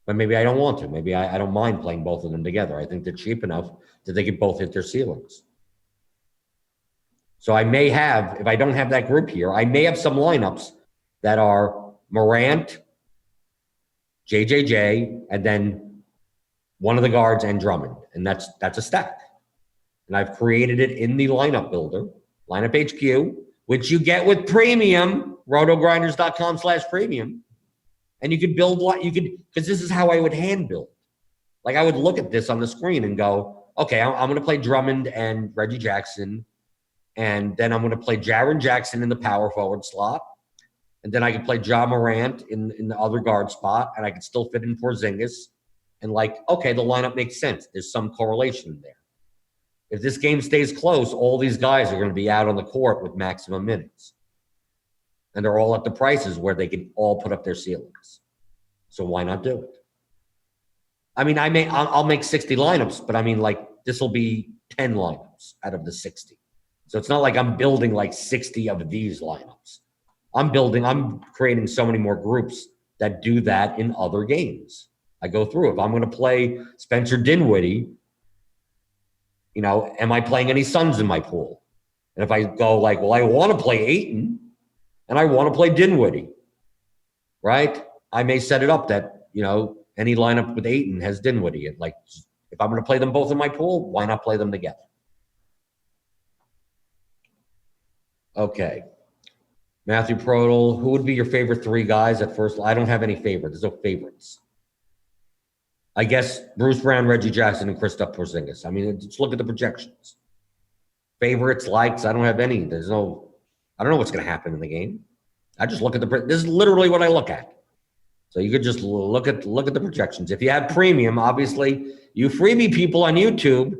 But maybe I don't want to. Maybe I don't mind playing both of them together. I think they're cheap enough that they can both hit their ceilings. So I may have, if I don't have that group here, I may have some lineups that are Morant, JJJ, and then one of the guards and Drummond. And that's a stack. And I've created it in the lineup builder, lineup HQ, which you get with premium, rotogrinders.com/premium. And you could build because this is how I would hand build. Like I would look at this on the screen and go, okay, I'm going to play Drummond and Reggie Jackson. And then I'm going to play Jaron Jackson in the power forward slot. And then I could play John Morant in the other guard spot. And I could still fit in Porzingis. And okay, the lineup makes sense. There's some correlation there. If this game stays close, all these guys are going to be out on the court with maximum minutes. And they're all at the prices where they can all put up their ceilings. So why not do it? I mean, I'll make 60 lineups, but I mean, this will be 10 lineups out of the 60. So it's not like I'm building 60 of these lineups. I'm creating so many more groups that do that in other games. I go through. If I'm going to play Spencer Dinwiddie, am I playing any Suns in my pool? And if I go I want to play Ayton, and I want to play Dinwiddie, right? I may set it up that, any lineup with Ayton has Dinwiddie. And if I'm going to play them both in my pool, why not play them together? Okay. Matthew Prodel, who would be your favorite 3 guys at first? I don't have any favorites. There's no favorites. I guess Bruce Brown, Reggie Jackson, and Kristaps Porzingis. I mean, just look at the projections. Favorites, likes, I don't have any. I don't know what's going to happen in the game. I just look at this is literally what I look at. So you could just look at the projections. If you have premium, obviously, you freebie people on YouTube.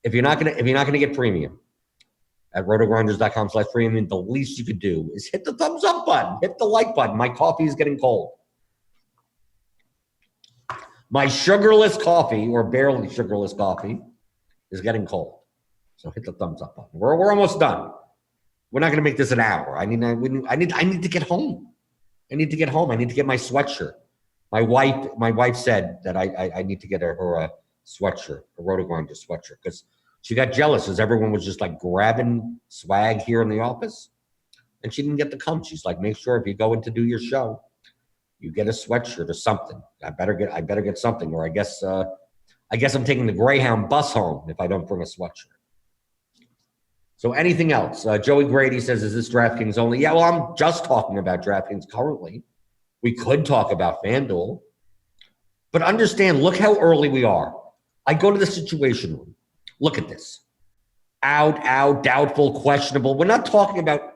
If you're not gonna get premium at rotogrinders.com/premium, the least you could do is hit the thumbs up button, hit the like button. My coffee is getting cold. My sugarless coffee, or barely sugarless coffee, is getting cold. So hit the thumbs up button. We're almost done. We're not going to make this an hour. I need to get home. I need to get home. I need to get my sweatshirt. My wife said that I need to get her a sweatshirt, a RotoGrinders sweatshirt, because she got jealous as everyone was just grabbing swag here in the office, and she didn't get to come. She's like, make sure if you go in to do your show, you get a sweatshirt or something. I better get something, or I guess I'm taking the Greyhound bus home if I don't bring a sweatshirt. So anything else? Joey Grady says, is this DraftKings only? Yeah, well, I'm just talking about DraftKings currently. We could talk about FanDuel. But understand, look how early we are. I go to the situation room. Look at this. Out, doubtful, questionable. We're not talking about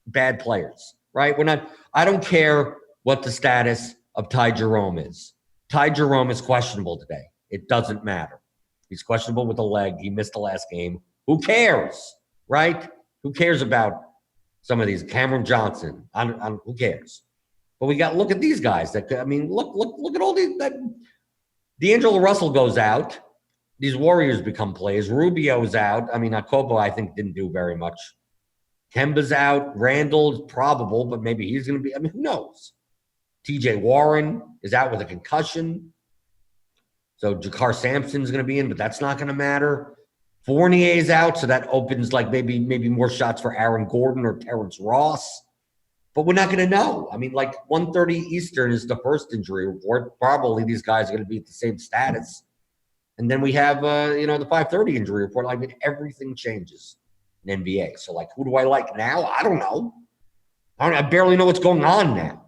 bad players, right? I don't care what the status of Ty Jerome is. Ty Jerome is questionable today. It doesn't matter. He's questionable with a leg. He missed the last game. Who cares, right? Who cares about some of these? Cameron Johnson, who cares? But look at these guys. Look at all these. D'Angelo Russell goes out. These Warriors become plays. Rubio's out. I mean, Akobo, I think, didn't do very much Kemba's out. Randall's probable, but maybe he's going to be. I mean, who knows? TJ Warren is out with a concussion. So Jakar Sampson's going to be in, but that's not going to matter. Fournier's out, so that opens like maybe more shots for Aaron Gordon or Terrence Ross. But we're not going to know. I mean, like 1:30 Eastern is the first injury report. Probably these guys are going to be at the same status. And then we have, the 5:30 injury report. I mean, everything changes in NBA. So, like, who do I like now? I don't know. I barely know what's going on now.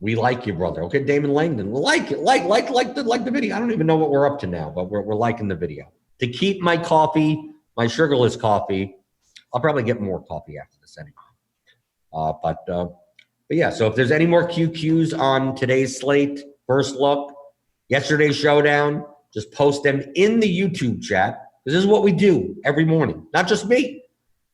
We like you, brother. Okay, Damon Langdon. We like it. Like the video. I don't even know what we're up to now, but we're liking the video. To keep my coffee, my sugarless coffee, I'll probably get more coffee after this anyway. But yeah, so if there's any more QQs on today's slate, first look, yesterday's showdown, just post them in the YouTube chat. This is what we do every morning. Not just me.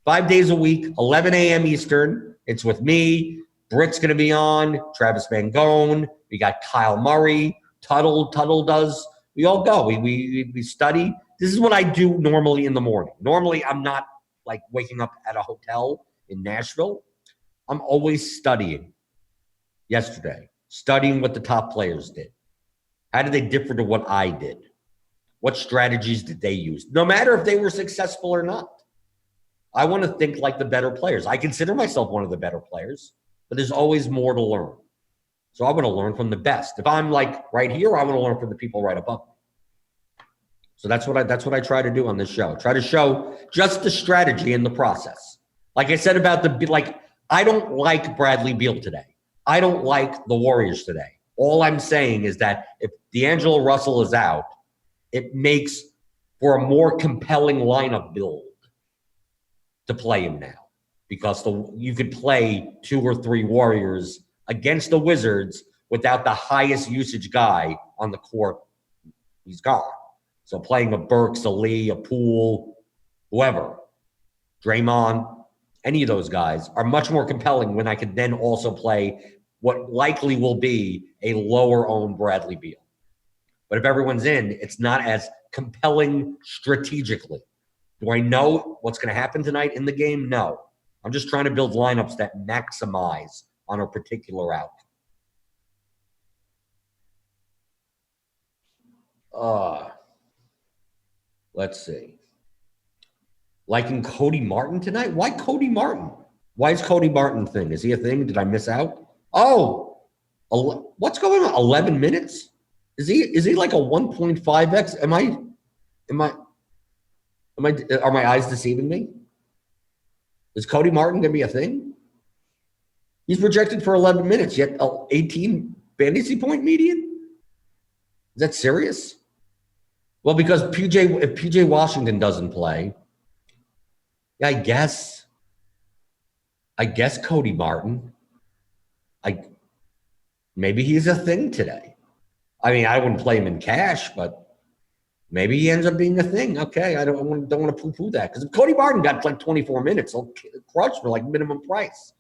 5 days a week, 11 a.m. Eastern. It's with me. Britt's going to be on. Travis Mangone. We got Kyle Murray. Tuttle does. We all go. We study. This is what I do normally in the morning. Normally, I'm not like waking up at a hotel in Nashville. I'm always studying. Yesterday, studying what the top players did. How did they differ to what I did? What strategies did they use? No matter if they were successful or not. I want to think like the better players. I consider myself one of the better players, but there's always more to learn. So I want to learn from the best. If I'm like right here, I want to learn from the people right above me. So that's what I try to do on this show. Try to show just the strategy in the process. Like I said about I don't like Bradley Beal today. I don't like the Warriors today. All I'm saying is that if D'Angelo Russell is out, it makes for a more compelling lineup build to play him now. Because you could play 2 or 3 Warriors against the Wizards without the highest usage guy on the court. He's gone. So playing a Burks, a Lee, a Poole, whoever, Draymond, any of those guys are much more compelling when I could then also play what likely will be a lower-owned Bradley Beal. But if everyone's in, it's not as compelling strategically. Do I know what's going to happen tonight in the game? No. I'm just trying to build lineups that maximize on a particular outcome. Let's see. Liking Cody Martin tonight? Why Cody Martin? Why is Cody Martin a thing? Is he a thing? Did I miss out? Oh, what's going on? 11 minutes? Is he like a 1.5x? Are my eyes deceiving me? Is Cody Martin going to be a thing? He's projected for 11 minutes, yet 18 fantasy point median? Is that serious? Well, because if PJ Washington doesn't play, I guess Cody Martin. Maybe he's a thing today. I mean, I wouldn't play him in cash, but maybe he ends up being a thing. Okay, I don't want to poo-poo that. Because if Cody Martin got like 24 minutes, he'll crush for like minimum price.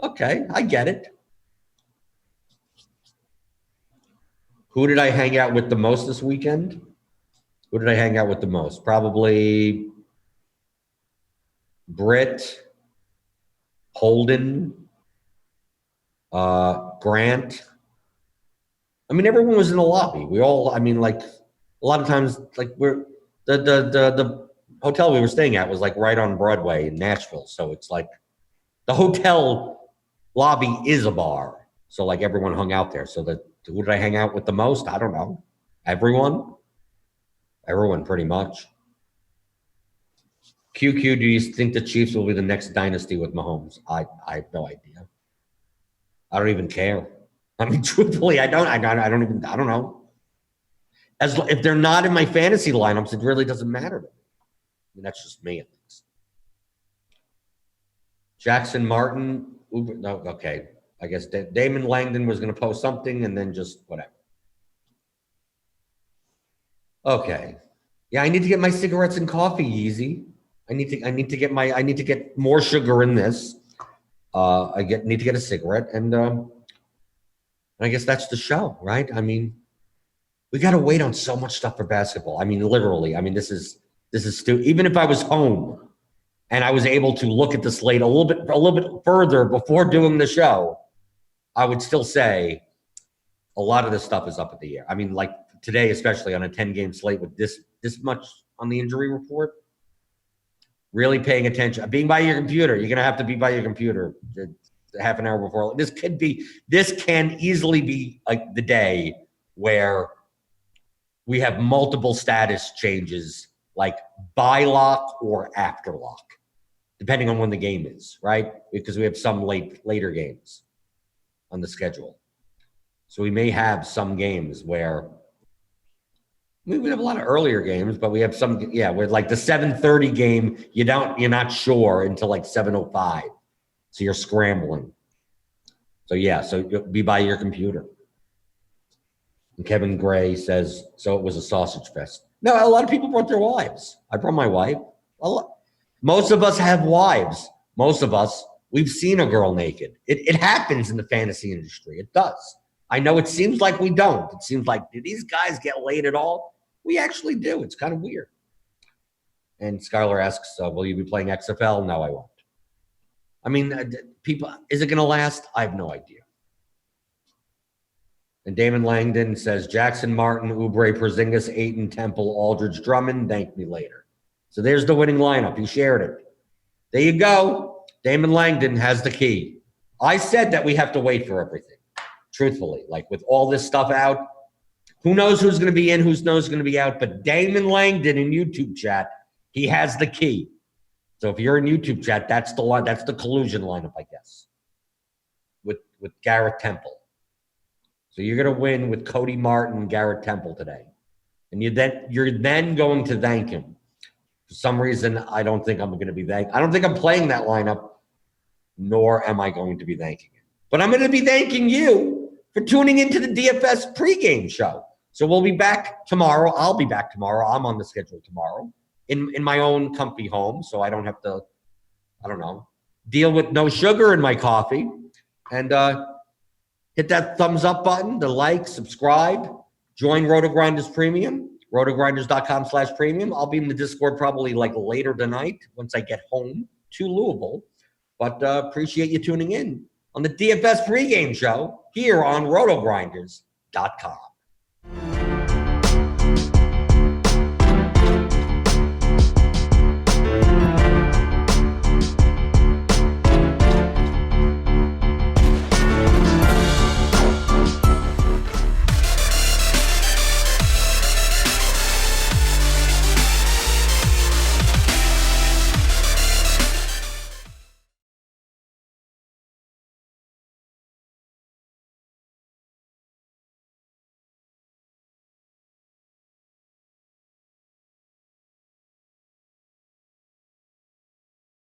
Okay, I get it. Who did I hang out with the most this weekend? Who did I hang out with the most? Probably Britt, Holden, Grant. I mean, everyone was in the lobby. We all, I mean, like, a lot of times, like, the hotel we were staying at was, like, right on Broadway in Nashville. So it's like the hotel lobby is a bar. So, like, everyone hung out there. So who did I hang out with the most? I don't know. Everyone, pretty much. QQ, do you think the Chiefs will be the next dynasty with Mahomes? I have no idea. I don't even care. I mean, truthfully, I don't know. If they're not in my fantasy lineups, it really doesn't matter to me. I mean, that's just me, at least. Jackson Martin. No, okay. I guess Damon Langdon was going to post something and then just whatever. Okay. Yeah, I need to get my cigarettes and coffee, Yeezy. I need to get more sugar in this. Need to get a cigarette, and I guess that's the show, right? I mean, we got to wait on so much stuff for basketball. I mean, literally. I mean, this is This is even if I was home and I was able to look at the slate a little bit further before doing the show, I would still say a lot of this stuff is up in the air. I mean, like today, especially on a 10-game slate with this much on the injury report, really paying attention. Being by your computer, you're going to have to be by your computer half an hour before. This can easily be like the day where we have multiple status changes, like by lock or after lock, depending on when the game is, right? Because we have some later games on the schedule. So we may have some games where we have a lot of earlier games, but we have some, with like the 7:30 game, you're not sure until like 7:05. So you're scrambling. So so be by your computer. And Kevin Gray says, so it was a sausage fest. No, a lot of people brought their wives. I brought my wife. Most of us have wives. Most of us, we've seen a girl naked. It happens in the fantasy industry. It does. I know it seems like we don't. It seems like, do these guys get laid at all? We actually do. It's kind of weird. And Skylar asks, will you be playing XFL? No, I won't. I mean, people, is it going to last? I have no idea. And Damon Langdon says, Jackson, Martin, Oubre, Porzingis, Ayton, Temple, Aldridge, Drummond, thank me later. So there's the winning lineup. He shared it. There you go. Damon Langdon has the key. I said that we have to wait for everything. Truthfully, like with all this stuff out, who knows who's going to be in, who knows who's going to be out. But Damon Langdon in YouTube chat, he has the key. So if you're in YouTube chat, that's the collusion lineup, I guess, with Garrett Temple. So you're going to win with Cody Martin and Garrett Temple today. And you're then going to thank him. For some reason, I don't think I'm going to be I don't think I'm playing that lineup, nor am I going to be thanking him. But I'm going to be thanking you for tuning into the DFS pregame show. So we'll be back tomorrow. I'll be back tomorrow. I'm on the schedule tomorrow in my own comfy home, so I don't have to, deal with no sugar in my coffee. And hit that thumbs up button, the like, subscribe, join RotoGrinders Premium, rotogrinders.com/premium. I'll be in the Discord probably like later tonight once I get home to Louisville. But appreciate you tuning in on the DFS pregame show here on rotogrinders.com.